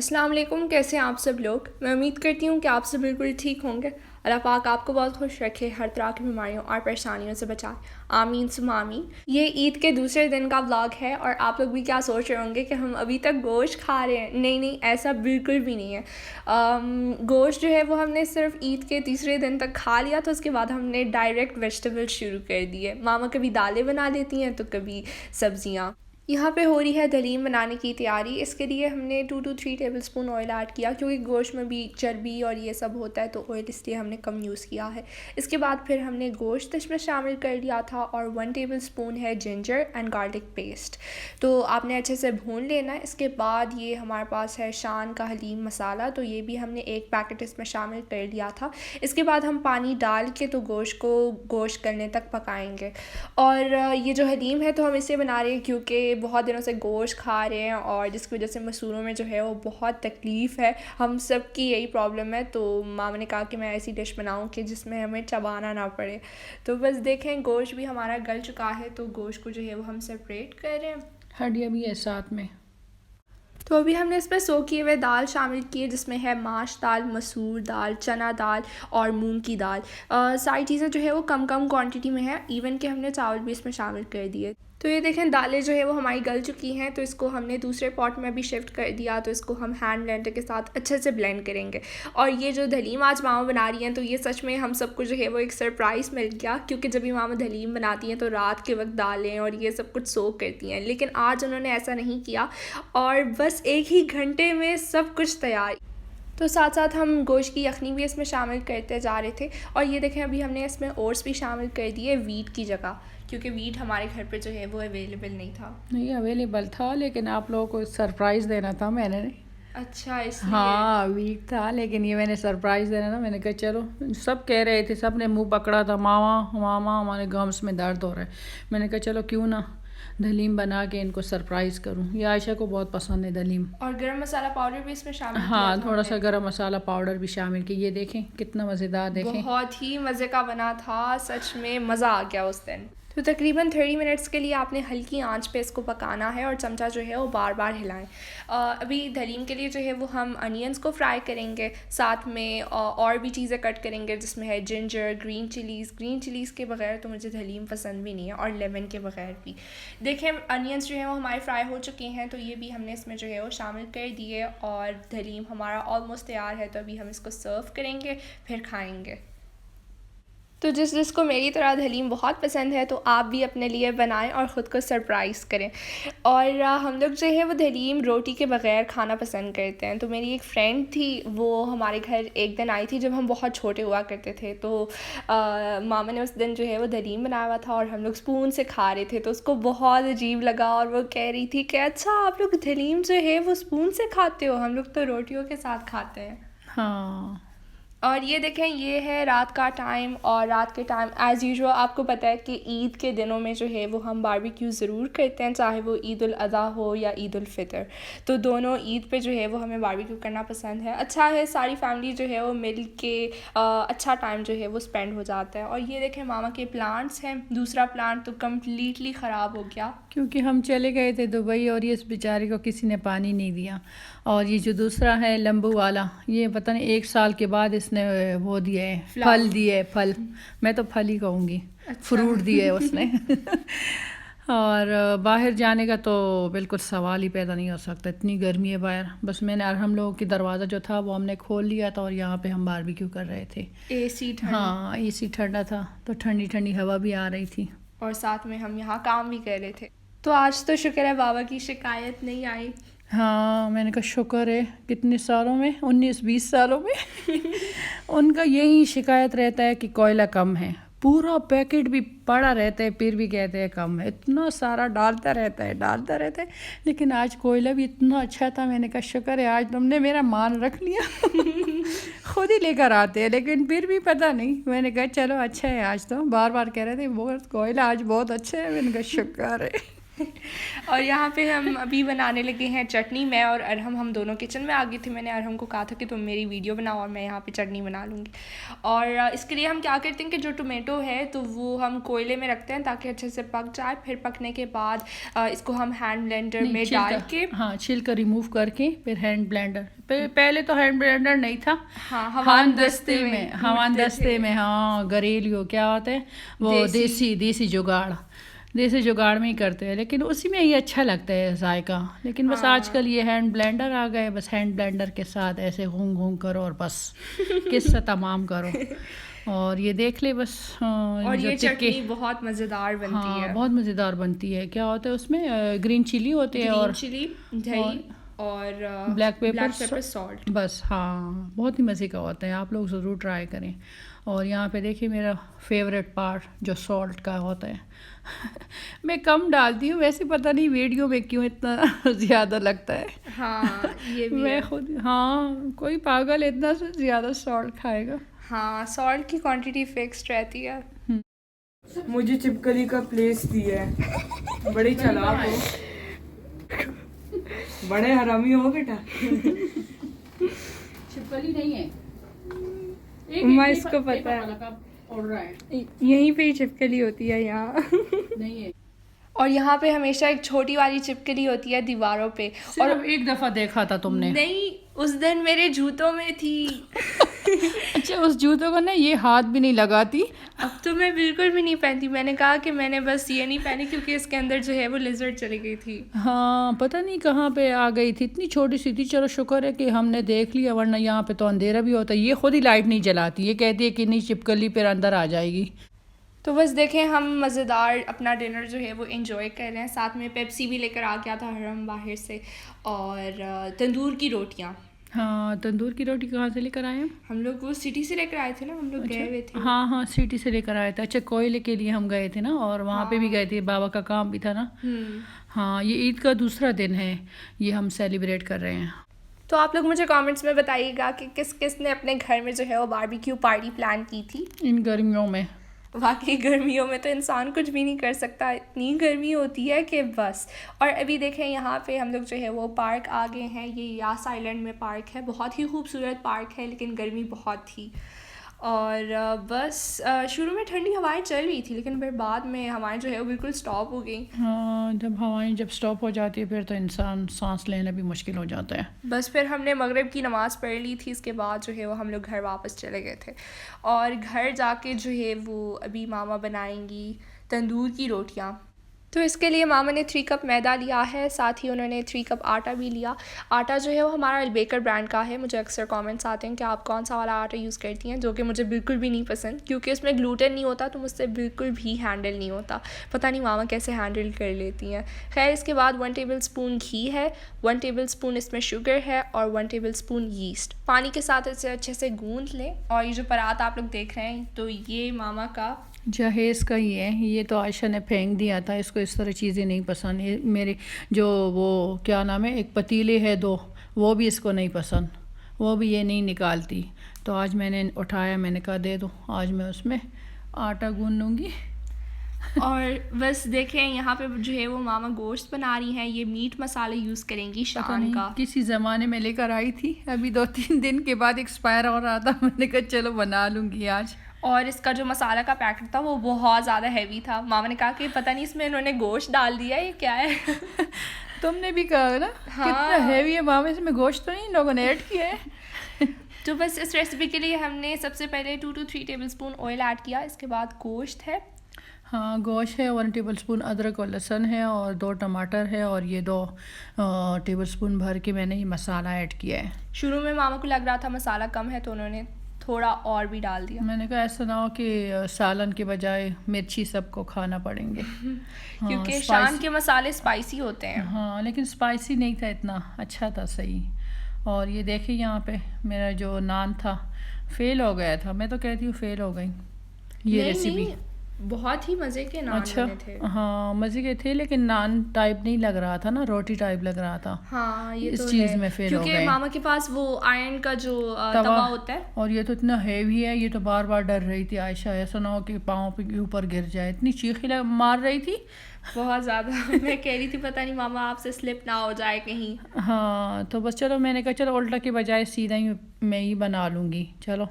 अस्सलाम वालेकुम। कैसे हैं आप सब लोग। मैं उम्मीद करती हूँ कि आप सब बिल्कुल ठीक होंगे। अल्लाह पाक आपको बहुत खुश रखे, हर तरह की बीमारियों और परेशानियों से बचाए। आमीन सुम्मा आमीन। ये ईद के दूसरे दिन का व्लॉग है और आप लोग भी क्या सोच रहे होंगे कि हम अभी तक गोश्त खा रहे हैं। नहीं नहीं, ऐसा बिल्कुल भी नहीं है। गोश्त जो है वो हमने सिर्फ ईद के तीसरे दिन तक खा लिया था। उसके बाद हमने डायरेक्ट वेजिटेबल शुरू कर दिए। मामा कभी दालें बना देती हैं तो कभी सब्जियाँ। यहाँ पे हो रही है दलीम बनाने की तैयारी। इसके लिए हमने 2 to 3 टेबलस्पून ऑयल ऐड किया, क्योंकि गोश्त में भी चर्बी और ये सब होता है तो ऑयल इसलिए हमने कम यूज़ किया है। इसके बाद फिर हमने गोश्त इसमें शामिल कर लिया था और 1 टेबलस्पून है जिंजर एंड गार्लिक पेस्ट। तो आपने अच्छे से भून लेना है। इसके बाद ये हमारे पास है शान का हलीम मसाला, तो ये भी हमने 1 पैकेट इसमें शामिल कर लिया था। इसके बाद हम पानी डाल के तो गोश्त गलने तक पकाएंगे। और ये जो हलीम है तो हम इसे बना रहे हैं क्योंकि बहुत दिनों से गोश्त खा रहे हैं और जिसकी वजह से मसूरों में जो है वो बहुत तकलीफ़ है। हम सब की यही प्रॉब्लम है, तो मामा ने कहा कि मैं ऐसी डिश बनाऊं कि जिसमें हमें चबाना ना पड़े। तो बस देखें, गोश्त भी हमारा गल चुका है तो गोश्त को जो है वो हम सेपरेट कर रहे हैं। हड्डियाँ भी है साथ में। तो अभी हमने इसमें सो किए हुए दाल शामिल किए, जिसमें है माश दाल, मसूर दाल, चना दाल और मूंग की दाल। सारी चीज़ें जो है वो कम कम क्वांटिटी में है। इवन कि हमने चावल भी इसमें शामिल कर दिए। तो ये देखें, दालें जो है वो हमारी गल चुकी हैं, तो इसको हमने दूसरे पॉट में भी शिफ्ट कर दिया। तो इसको हम हैंड ब्लेंडर के साथ अच्छे से ब्लेंड करेंगे। और ये जो दलीम आज मामा बना रही हैं, तो ये सच में हम सबको जो है वो एक सरप्राइज़ मिल गया, क्योंकि जब भी मामा दलीम बनाती हैं तो रात के वक्त दालें और ये सब कुछ सोक करती हैं, लेकिन आज उन्होंने ऐसा नहीं किया और बस एक ही घंटे में सब कुछ तैयार। तो साथ साथ हम गोश्त की यखनी भी इसमें शामिल करते जा रहे थे। और ये देखें, अभी हमने इसमें ओट्स भी शामिल कर दिए वीट की जगह, क्योंकि वीट हमारे घर पे जो है वो अवेलेबल नहीं था। नहीं अवेलेबल था, लेकिन आप लोगों को सरप्राइज़ देना था मैंने। अच्छा, इसलिए। हाँ वीक था, लेकिन ये मैंने सरप्राइज़ देना था। मैंने कहा चलो, सब कह रहे थे, सब ने मुंह पकड़ा था, मामा मामा हमारे गम्स में दर्द हो रहा है। मैंने कहा चलो क्यों ना दलीम बना के इनको सरप्राइज़ करूँ। ये आयशा को बहुत पसंद है दलीम। और गरम मसाला पाउडर भी इसमें शामिल किया हाँ, था थोड़ा हमने। सा गरम मसाला पाउडर भी शामिल किया। ये देखें कितना मज़ेदार, देखें। बहुत ही मज़े का बना था, सच में मज़ा आ गया उस दिन। तो तकरीबन 30 मिनट्स के लिए आपने हल्की आंच पे इसको पकाना है और चमचा जो है वो बार बार हिलाएं। अभी दलीम के लिए जो है वो हम अनियंस को फ्राई करेंगे, साथ में और भी चीज़ें कट करेंगे, जिसमें है जिंजर, ग्रीन चिलीज़ के बगैर तो मुझे दलीम पसंद भी नहीं है, और लेमन के बगैर भी। देखें, अनियंस जो है वो हमारे फ्राई हो चुके हैं, तो ये भी हमने इसमें जो है वो शामिल कर दिए और दलीम हमारा ऑलमोस्ट तैयार है। तो अभी हम इसको सर्व करेंगे, फिर खाएँगे। तो जिसको मेरी तरह हलीम बहुत पसंद है, तो आप भी अपने लिए बनाएं और ख़ुद को सरप्राइज़ करें। और हम लोग जो है वो हलीम रोटी के बग़ैर खाना पसंद करते हैं। तो मेरी एक फ्रेंड थी, वो हमारे घर एक दिन आई थी जब हम बहुत छोटे हुआ करते थे। तो मामा ने उस दिन जो है वो हलीम बनाया हुआ था और हम लोग स्पून से खा रहे थे, तो उसको बहुत अजीब लगा और वो कह रही थी कि अच्छा, आप लोग हलीम जो है वो स्पून से खाते हो, हम लोग तो रोटियों के साथ खाते हैं। हाँ। और ये देखें, ये है रात का टाइम, और रात के टाइम एज़ यूजुअल आपको पता है कि ईद के दिनों में जो है वो हम बारबेक्यू ज़रूर करते हैं, चाहे वो ईद उल अज़हा हो या ईद उल फ़ितर। तो दोनों ईद पे जो है वो हमें बारबेक्यू करना पसंद है। अच्छा है, सारी फैमिली जो है वो मिल के अच्छा टाइम जो है वो स्पेंड हो जाता है। और ये देखें, मामा के प्लांट्स हैं। दूसरा प्लांट तो कम्प्लीटली ख़राब हो गया, क्योंकि हम चले गए थे दुबई और ये इस बेचारे को किसी ने पानी नहीं दिया। और ये जो दूसरा है लंबू वाला, ये पता नहीं 1 साल के बाद इसने वो दिए है, फल दिए, फल। मैं तो फल ही कहूँगी। अच्छा। फ्रूट दिए उसने। और बाहर जाने का तो बिल्कुल सवाल ही पैदा नहीं हो सकता, इतनी गर्मी है बाहर। बस मैंने हम लोगों की दरवाज़ा जो था वो हमने खोल लिया था और यहाँ पे हम बारबेक्यू कर रहे थे। AC ठंडा। हाँ, एसी ठंडा था तो ठंडी ठंडी हवा भी आ रही थी। और साथ में हम यहाँ काम भी कर रहे थे। तो आज तो शुक्र है बाबा की शिकायत नहीं आई। हाँ, मैंने कहा शुक्र है, कितने सालों में, 19-20 सालों में उनका यही शिकायत रहता है कि कोयला कम है। पूरा पैकेट भी पड़ा रहता है, फिर भी कहते हैं कम है। इतना सारा डालता रहता है। लेकिन आज कोयला भी इतना अच्छा था, मैंने कहा शुक्र है आज तुमने मेरा मान रख लिया। खुद ही लेकर आते हैं, लेकिन फिर भी पता नहीं। मैंने कहा चलो अच्छा है आज तो। बार बार कह रहे थे बहुत कोयला आज बहुत अच्छा है, मैंने कहा शुक्र है। और यहाँ पे हम अभी बनाने लगे हैं चटनी। मैं और अरहम हम दोनों किचन में आ गए थे। मैंने अरहम को कहा था कि तुम मेरी वीडियो बनाओ और मैं यहाँ पे चटनी बना लूँगी। और इसके लिए हम क्या करते हैं कि जो टोमेटो है तो वो हम कोयले में रखते हैं ताकि अच्छे से पक जाए। फिर पकने के बाद इसको हम हैंड ब्लेंडर में डाल के, हाँ, छिलका रिमूव करके फिर हैंड ब्लेंडर, पहले तो हैंड ब्लेंडर नहीं था, हाँ, हवान दस्ते में, हाँ, घरेलू क्या होता है वो, देसी जुगाड़ में ही करते हैं, लेकिन उसी में ही अच्छा लगता है जायका। लेकिन बस आजकल ये हैंड ब्लेंडर आ गए, बस हैंड ब्लेंडर के साथ ऐसे घूम घूम करो और बस किस्सा तमाम करो। और ये देख ले बस। और ये चटनी बहुत मज़ेदार बनती है। बहुत मज़ेदार बनती है। क्या होता है उसमें, ग्रीन चिली होते हैं और चिली, दही और ब्लैक पेपर सॉल्ट, बस। हाँ, बहुत ही मज़े का होता है, आप लोग ज़रूर ट्राई करें। और यहाँ पे देखिए मेरा फेवरेट पार्ट जो सॉल्ट का होता है मैं कम डालती हूँ वैसे, पता नहीं वीडियो में क्यों इतना ज़्यादा लगता है। हाँ, ये भी मैं है। खुद, हाँ, कोई पागल इतना से ज़्यादा सॉल्ट खाएगा। हाँ, सॉल्ट की क्वांटिटी फिक्स्ड रहती है। मुझे छिपकली का प्लेस दिया है, बड़ी चालाक हो, बड़े हरामी हो बेटा। छिपकली नहीं है, अम्मा इसको पता है, यहीं पे ही छिपकली होती है यहाँ। नहीं है। और यहाँ पे हमेशा एक छोटी वाली छिपकली होती है दीवारों पे। और एक दफ़ा देखा था तुमने? नहीं, उस दिन मेरे जूतों में थी। अच्छा, उस जूतों को ना ये हाथ भी नहीं लगाती। अब तो मैं बिल्कुल भी नहीं पहनती। मैंने कहा कि मैंने बस ये नहीं पहनी क्योंकि इसके अंदर जो है वो लिजर्ड चली गई थी। हाँ, पता नहीं कहाँ पे आ गई थी, इतनी छोटी सी थी। चलो शुक्र है कि हमने देख लिया, वरना यहाँ पे तो अंधेरा भी होता है। ये खुद ही लाइट नहीं जलाती, ये कहती है कि नहीं छिपकली फिर अंदर आ जाएगी। तो बस देखें, हम मज़ेदार अपना डिनर जो है वो एंजॉय कर रहे हैं। साथ में पेप्सी भी लेकर आ गया था हरम बाहर से, और तंदूर की रोटियाँ। हाँ, तंदूर की रोटी कहाँ से लेकर आए हम लोग वो सिटी से लेकर आए थे ना, हम लोग गए हुए थे। हाँ हाँ, सिटी से लेकर आए थे। अच्छा, कोयले के लिए हम गए थे ना, और वहाँ पे भी गए थे, बाबा का काम भी था ना। हाँ, ये ईद का दूसरा दिन है, ये हम सेलिब्रेट कर रहे हैं। तो आप लोग मुझे कमेंट्स में बताइएगा कि किस किस ने अपने घर में जो है वो बारबेक्यू पार्टी प्लान की थी इन गर्मियों में। वाकई गर्मियों में तो इंसान कुछ भी नहीं कर सकता, इतनी गर्मी होती है कि बस। और अभी देखें यहाँ पे हम लोग जो है वो पार्क आ गए हैं। ये यास आइलैंड में पार्क है, बहुत ही खूबसूरत पार्क है, लेकिन गर्मी बहुत थी। और बस शुरू में ठंडी हवाएं चल रही थी, लेकिन फिर बाद में हवाएं जो है वो बिल्कुल स्टॉप हो गई। हाँ, जब हवाएं जब स्टॉप हो जाती है फिर तो इंसान सांस लेना भी मुश्किल हो जाता है। बस फिर हमने मगरिब की नमाज़ पढ़ ली थी, इसके बाद जो है वो हम लोग घर वापस चले गए थे। और घर जाके जो है वो अभी मामा बनाएंगी तंदूर की रोटियाँ। तो इसके लिए मामा ने 3 कप मैदा लिया है, साथ ही उन्होंने 3 कप आटा भी लिया। आटा जो है वो हमारा अलबेकर ब्रांड का है। मुझे अक्सर कमेंट्स आते हैं कि आप कौन सा वाला आटा यूज़ करती हैं, जो कि मुझे बिल्कुल भी नहीं पसंद, क्योंकि उसमें ग्लूटेन नहीं होता, तो मुझसे बिल्कुल भी हैंडल नहीं होता। पता नहीं मामा कैसे हैंडल कर लेती हैं। खैर, इसके बाद 1 टेबल स्पून घी है, 1 टेबल स्पून इसमें शुगर है, और 1 टेबल स्पून यीस्ट। पानी के साथ इसे अच्छे से गूँथ लें। और ये जो परात आप लोग देख रहे हैं, तो ये मामा का जहेज़ का ही है। ये तो आयशा ने फेंक दिया था, इसको इस तरह चीज़ें नहीं पसंद। ये मेरे जो वो क्या नाम है, एक पतीले है 2, वो भी इसको नहीं पसंद, वो भी ये नहीं निकालती। तो आज मैंने उठाया, मैंने कहा दे दो, आज मैं उसमें आटा गूंद लूँगी। और बस देखें यहाँ पे जो है वो मामा गोश्त बना रही हैं। ये मीट मसाला यूज़ करेंगी शान का। किसी ज़माने में लेकर आई थी, अभी 2-3 दिन के बाद एक्सपायर हो रहा था, मैंने कहा चलो बना लूँगी आज। और इसका जो मसाला का पैकेट था वो बहुत ज़्यादा हैवी था। मामा ने कहा कि पता नहीं इसमें इन्होंने गोश्त डाल दिया, ये क्या है। तुमने भी कहा ना, हाँ। कितना हैवी है मामा, इसमें गोश्त तो नहीं इन लोगों ने ऐड किया है। तो बस इस रेसिपी के लिए हमने सबसे पहले 2 to 3 table spoon oil add किया। इसके बाद गोश्त है, हाँ, गोश्त है, 1 टेबल स्पून अदरक और लहसुन है, और 2 टमाटर है, और ये 2 टेबल स्पून भर के मैंने ये मसाला ऐड किया है। शुरू में मामा को लग रहा था मसाला कम है, तो उन्होंने थोड़ा और भी डाल दिया। मैंने कहा ऐसा ना हो कि सालन के बजाय मिर्ची सबको खाना पड़ेंगे। क्योंकि हाँ, शान के मसाले स्पाइसी होते हैं। हाँ, लेकिन स्पाइसी नहीं था इतना, अच्छा था, सही। और ये देखिए यहाँ पे मेरा जो नान था फेल हो गया था, मैं तो कहती हूँ फेल हो गई ये रेसिपी। बहुत ही मज़े के नान अच्छा, बने थे। हाँ, मज़े के थे, लेकिन नान टाइप नहीं लग रहा था ना, रोटी टाइप लग रहा था। हाँ, ये इस तो चीज़ है, में फेल हो क्योंकि गए। मामा के पास वो आयरन का जो तवा होता है। और ये तो इतना हैवी है, ये तो बार बार डर रही थी आयशा, ऐसा ना हो कि पाँव के ऊपर गिर जाए, इतनी चीखें मार रही थी, बहुत ज़्यादा। मैं कह रही थी पता नहीं मामा आपसे स्लिप ना हो जाए कहीं। हाँ तो बस चलो मैंने कहा चलो उल्टा के बजाय सीधा ही मैं ही बना लूँगी, चलो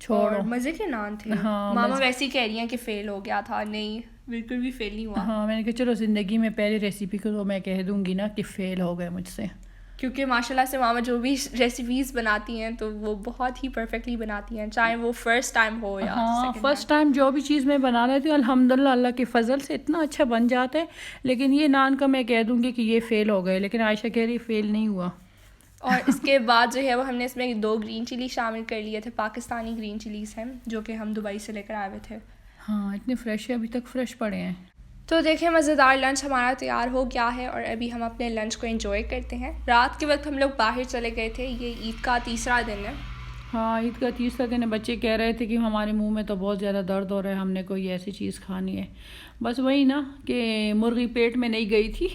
छोड़ो। और मज़े के नान थे। हाँ, मामा वैसे ही कह रही हैं कि फ़ेल हो गया था। नहीं, बिल्कुल भी फ़ेल नहीं हुआ। हाँ मैंने कहा चलो ज़िंदगी में पहली रेसिपी को तो मैं कह दूँगी ना कि फ़ेल हो गए मुझसे। क्योंकि माशाल्लाह से मामा जो भी रेसिपीज़ बनाती हैं तो वो बहुत ही परफेक्टली बनाती हैं, चाहे वो फर्स्ट टाइम हो या हाँ second फर्स्ट टाइम जो भी चीज़ मैं बना लेती हूँ अल्हम्दुलिल्लाह अल्लाह के फ़ज़ल से इतना अच्छा बन जाता है। लेकिन ये नान का मैं कह दूँगी कि ये फ़ेल हो गए, लेकिन आयशा कह रही फ़ेल नहीं हुआ। और इसके बाद जो है वो हमने इसमें 2 ग्रीन चिली शामिल कर लिए थे, पाकिस्तानी ग्रीन चिलीज़ हैं जो कि हम दुबई से लेकर आए हुए थे। हाँ इतने फ्रेश है, अभी तक फ्रेश पड़े हैं। तो देखिए मज़ेदार लंच हमारा तैयार हो गया है और अभी हम अपने लंच को एंजॉय करते हैं। रात के वक्त हम लोग बाहर चले गए थे, ये ईद का तीसरा दिन है। हाँ ईद का तीसरा दिन है। बच्चे कह रहे थे कि हमारे मुंह में तो बहुत ज़्यादा दर्द हो रहा है, हमने कोई ऐसी चीज़ खानी है। बस वही ना कि मुर्गी पेट में नहीं गई थी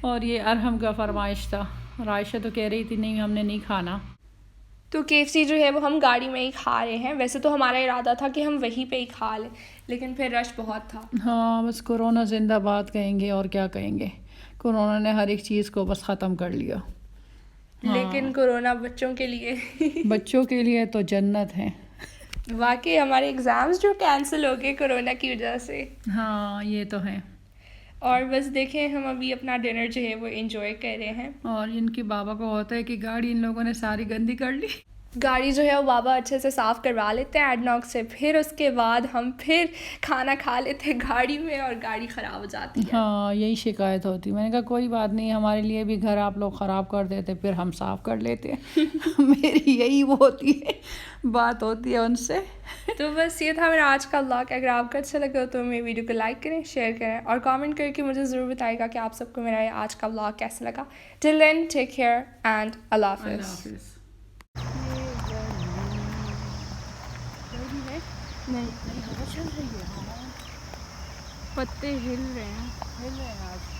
और ये अरहम का फरमाइश था और आयशा तो कह रही थी नहीं हमने नहीं खाना। तो KFC जो है वो हम गाड़ी में ही खा रहे हैं। वैसे तो हमारा इरादा था कि हम वहीं पे ही खा लें, लेकिन फिर रश बहुत था। हाँ बस कोरोना जिंदाबाद कहेंगे और क्या कहेंगे, कोरोना ने हर एक चीज़ को बस ख़त्म कर लिया। लेकिन कोरोना बच्चों के लिए बच्चों के लिए तो जन्नत है। वाकई हमारे एग्ज़ाम्स जो कैंसिल हो गए कोरोना की वजह से। हाँ ये तो है। और बस देखें हम अभी अपना डिनर जो है वो एंजॉय कर रहे हैं। और इनके बाबा को होता है कि गाड़ी इन लोगों ने सारी गंदी कर ली। गाड़ी जो है वो बाबा अच्छे से साफ़ करवा लेते हैं एडनॉक से, फिर उसके बाद हम फिर खाना खा लेते हैं गाड़ी में और गाड़ी ख़राब हो जाती है। हाँ यही शिकायत होती। मैंने कहा कोई बात नहीं, हमारे लिए भी घर आप लोग ख़राब कर देते फिर हम साफ़ कर लेते हैं मेरी यही वो होती है, बात होती है उनसे। तो बस ये था मेरा आज का व्लॉग। अगर आपको अच्छा लगा हो तो मेरे वीडियो को लाइक करें, शेयर करें और कमेंट करके मुझे ज़रूर बताइएगा कि आप सबको मेरा ये आज का व्लॉग कैसा लगा। Till then take care and अल्लाह हाफ़िज़। नहीं हवा चल रही है, पत्ते हिल रहे हैं आज।